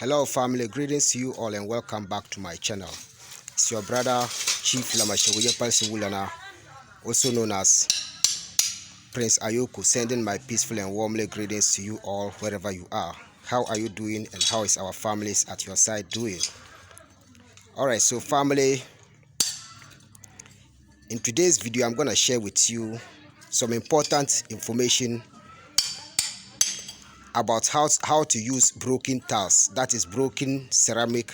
Hello family, greetings to you all and welcome back to my channel. It's your brother Chief Lamashawuyepal, also known as Prince Ayoko, sending my peaceful and warmly greetings to you all wherever you are. How are you doing and how is our families at your side doing? Alright, so family, in today's video I'm going to share with you some important information about how to use broken tiles, that is broken ceramic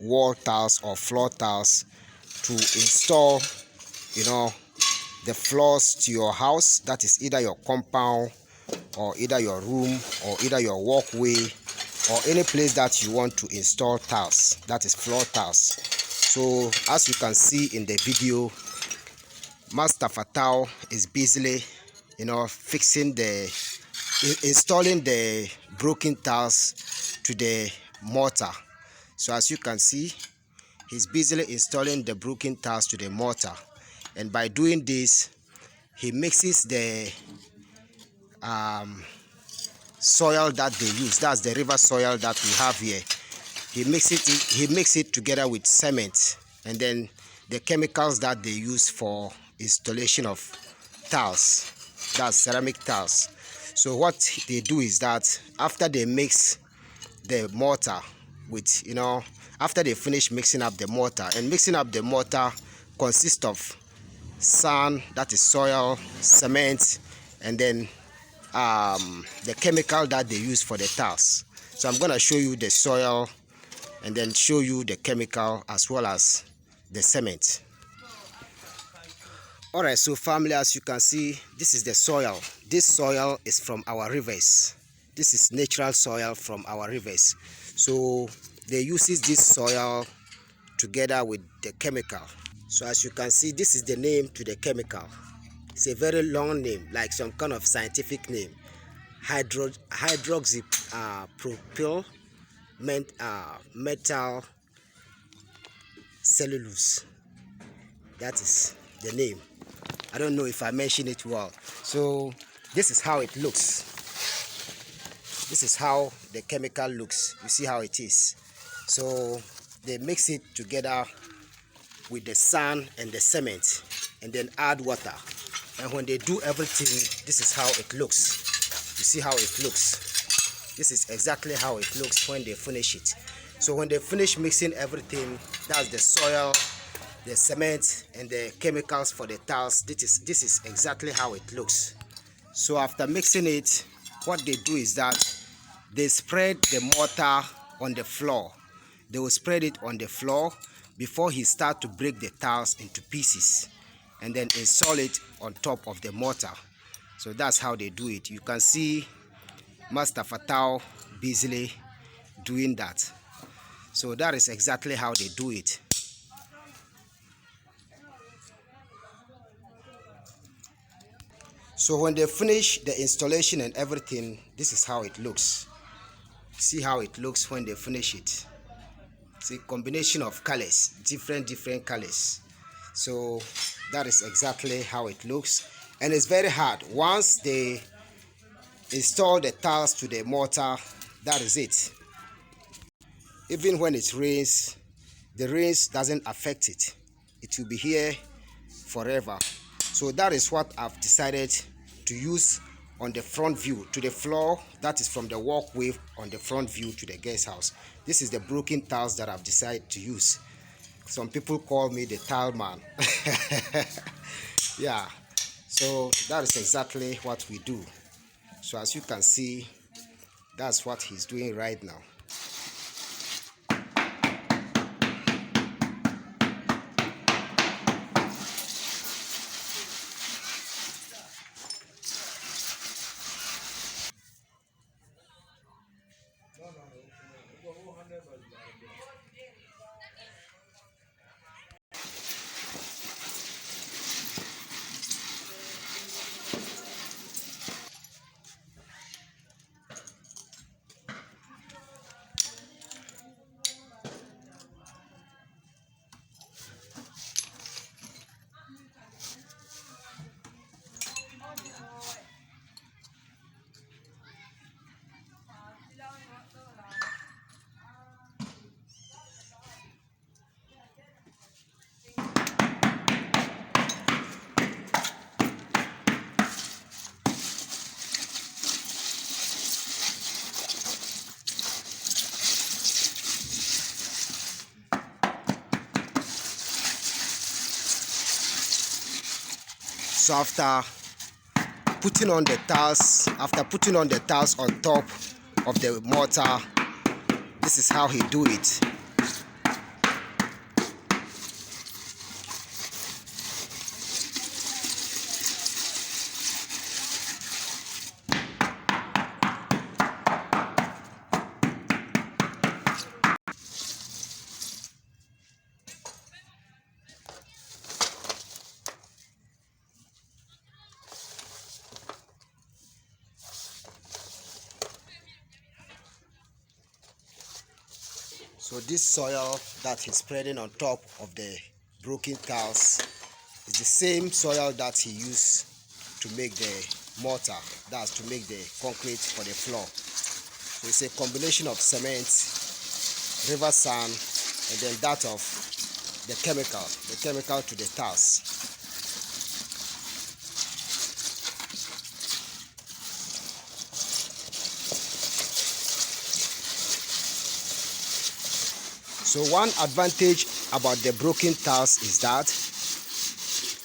wall tiles or floor tiles, to install the floors to your house, that is either your compound or either your room or either your walkway or any place that you want to install tiles, that is floor tiles. So as you can see in the video, Master Fatao is busily fixing installing the broken tiles to the mortar. So as you can see, he's busily installing the broken tiles to the mortar, and by doing this he mixes the soil that they use, that's the river soil that we have here. He mixes it together with cement and then the chemicals that they use for installation of tiles, that's ceramic tiles. So what they do is that after they mix the mortar with after they finish mixing up the mortar, and mixing up the mortar consists of sand, that is soil, cement, and then the chemical that they use for the tiles. So I'm going to show you the soil and then show you the chemical as well as the cement. Alright, so family, as you can see, this is the soil. This soil is from our rivers. This is natural soil from our rivers. So they uses this soil together with the chemical. So as you can see, this is the name to the chemical. It's a very long name, like some kind of scientific name. Hydroxypropyl metal cellulose. That is the name. I don't know if I mentioned it well. So this is how it looks. This is how the chemical looks. You see how it is. So they mix it together with the sand and the cement and then add water. And when they do everything, this is how it looks. You see how it looks. This is exactly how it looks when they finish it. So when they finish mixing everything, that's the soil, the cement, and the chemicals for the tiles. This is exactly how it looks. So after mixing it, what they do is that they spread the mortar on the floor. They will spread it on the floor before he start to break the tiles into pieces and then install it on top of the mortar. So that's how they do it. You can see Master Fatao busily doing that. So that is exactly how they do it. So when they finish the installation and everything, this is how it looks. See how it looks when they finish it. It's a combination of colors, different colors. So that is exactly how it looks, and it's very hard. Once they install the tiles to the mortar, that is it. Even when it rains, the rains doesn't affect it. It will be here forever. So that is what I've decided to use on the front view to the floor, that is from the walkway on the front view to the guest house. This is the broken tiles that I've decided to use. Some people call me the tile man. Yeah, so that is exactly what we do. So as you can see, that's what he's doing right now. So after putting on the tiles on top of the mortar, this is how he do it. So this soil that he's spreading on top of the broken tiles is the same soil that he used to make the mortar, that's to make the concrete for the floor. So it's a combination of cement, river sand, and then that of the chemical to the tiles. So one advantage about the broken tiles is that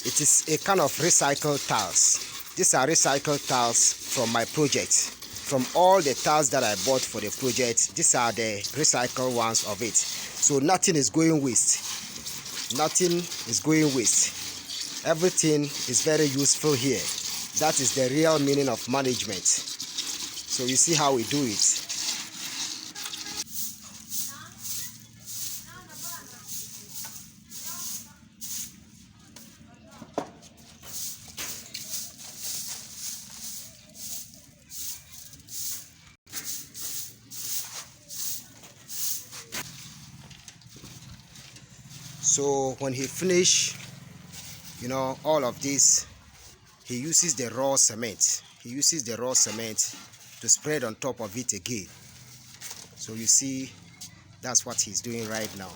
it is a kind of recycled tiles. These are recycled tiles from my project. From all the tiles that I bought for the project, these are the recycled ones of it. So nothing is going waste. Nothing is going waste. Everything is very useful here. That is the real meaning of management. So you see how we do it. So when he finish, all of this, he uses the raw cement. He uses the raw cement to spread on top of it again. So you see, that's what he's doing right now.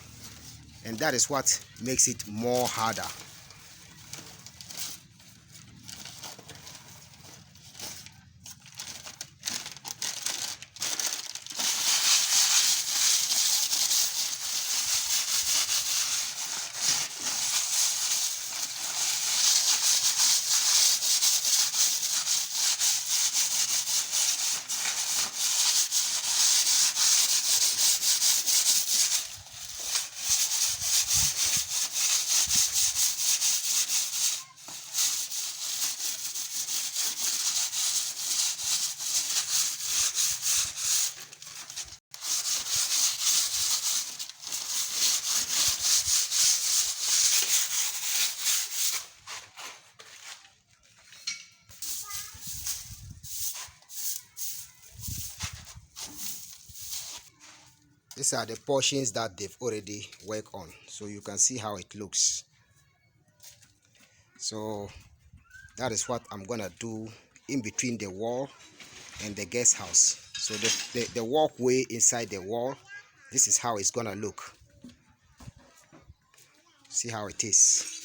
And that is what makes it more harder. These are the portions that they've already worked on. So you can see how it looks. So that is what I'm gonna do in between the wall and the guest house. So the walkway inside the wall, this is how it's gonna look. See how it is.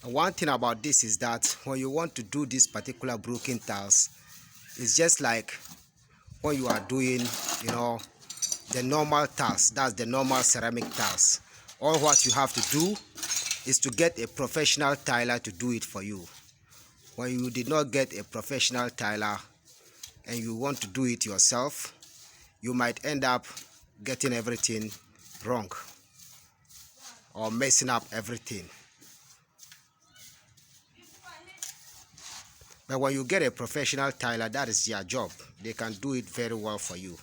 And one thing about this is that when you want to do this particular broken tiles, it's just like when you are doing, the normal tiles, that's the normal ceramic tiles. All what you have to do is to get a professional tiler to do it for you. When you did not get a professional tiler and you want to do it yourself, you might end up getting everything wrong or messing up everything. But when you get a professional tiler, that is their job. They can do it very well for you.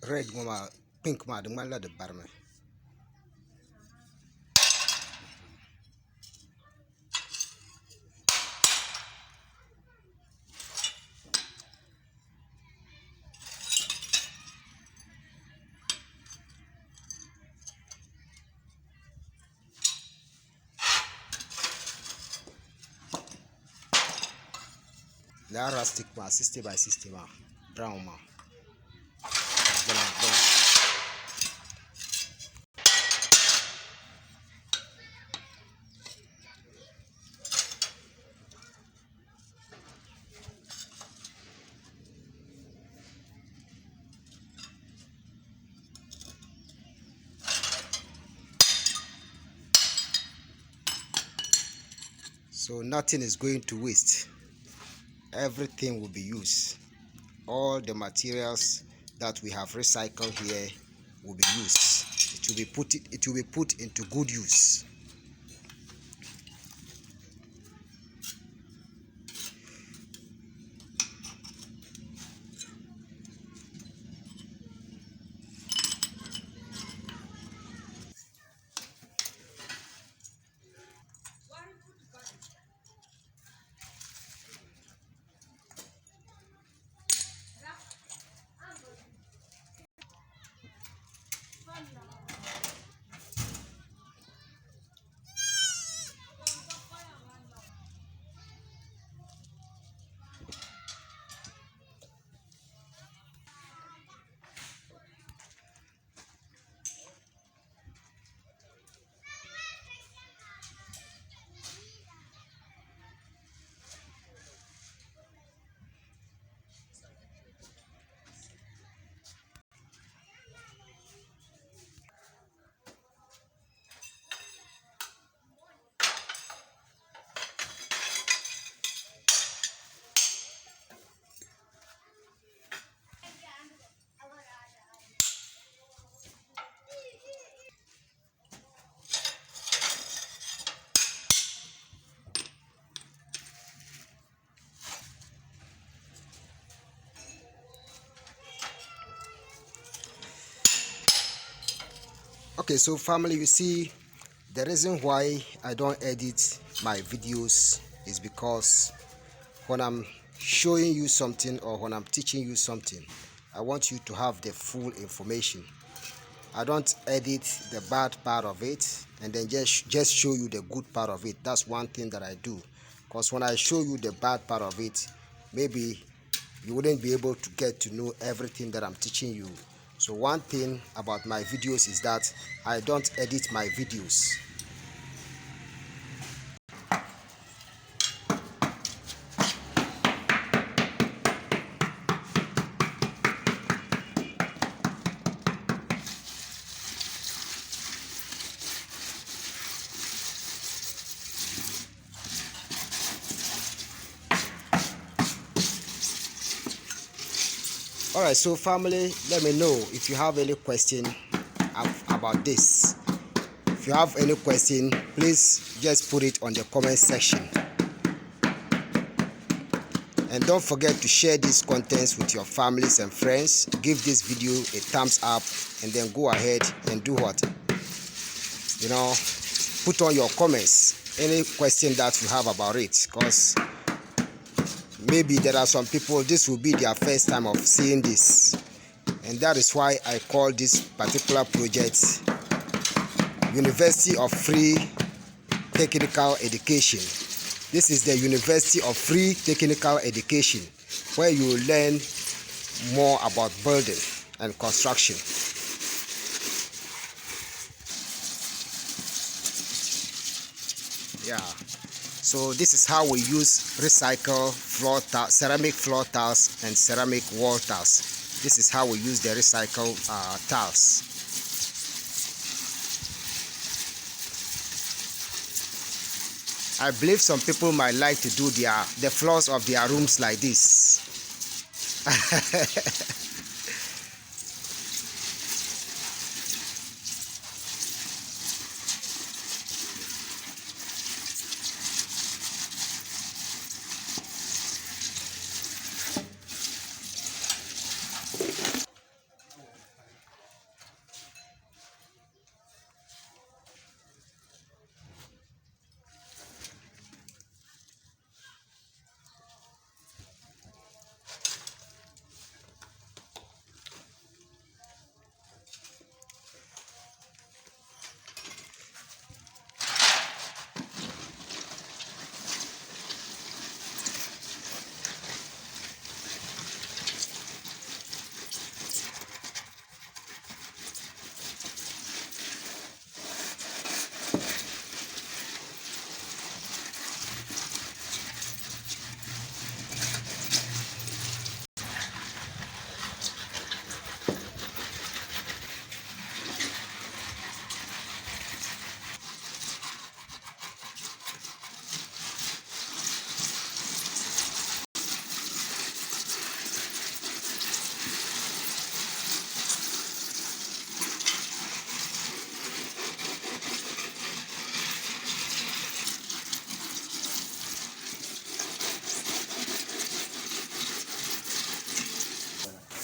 Red mama, pink ma, the man the barman. La rustic ma, 60 by 60 ma, brown ma. So nothing is going to waste. Everything will be used. All the materials that we have recycled here will be used. It will be put into good use. Okay, so family, you see, the reason why I don't edit my videos is because when I'm showing you something or when I'm teaching you something, I want you to have the full information. I don't edit the bad part of it and then just show you the good part of it. That's one thing that I do, because when I show you the bad part of it, maybe you wouldn't be able to get to know everything that I'm teaching you. So one thing about my videos is that I don't edit my videos. Alright, so family, let me know if you have any question about this. If you have any question, please just put it on the comment section. And don't forget to share these contents with your families and friends. Give this video a thumbs up and then go ahead and do what? Put on your comments, any question that you have about it, because maybe there are some people, this will be their first time of seeing this, and that is why I call this particular project University of Free Technical Education. This is the University of Free Technical Education, where you learn more about building and construction. Yeah, so this is how we use recycle floor tiles, ceramic floor tiles and ceramic wall tiles. This is how we use the recycle tiles. I believe some people might like to do the floors of their rooms like this.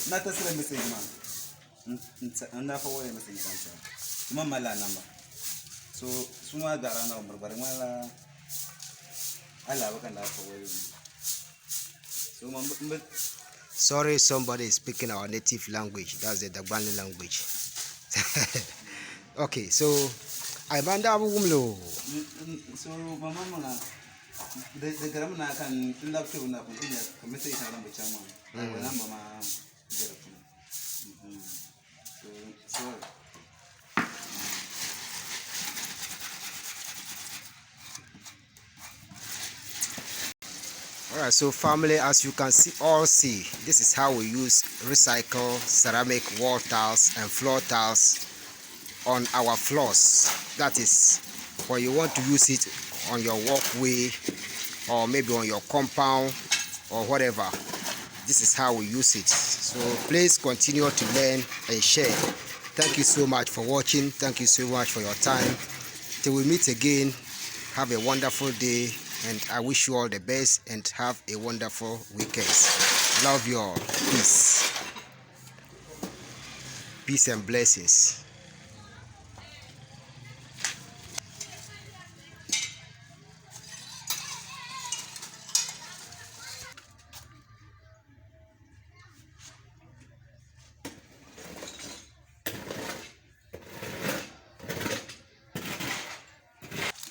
Not a message, man. And that's how I message. Mama la number. So, suma darana umur barimala. Ala wakan la for so, but Sorry, somebody is speaking our native language. That's the Dagbani language. Okay, so I banda abumlo. so mama the grammar can love to na kunya message na number chama. Na mama so Alright, so family, as you can see, this is how we use recycle ceramic wall tiles and floor tiles on our floors. That is, when you want to use it on your walkway or maybe on your compound or whatever. This is how we use it. So please continue to learn and share. Thank you so much for watching. Thank you so much for your time. Till we meet again, have a wonderful day, and I wish you all the best and have a wonderful weekend. Love you all. Peace. Peace and blessings.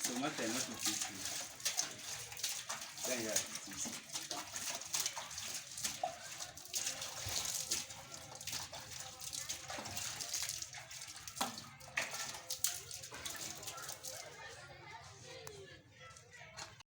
so much not to teach you. Yeah.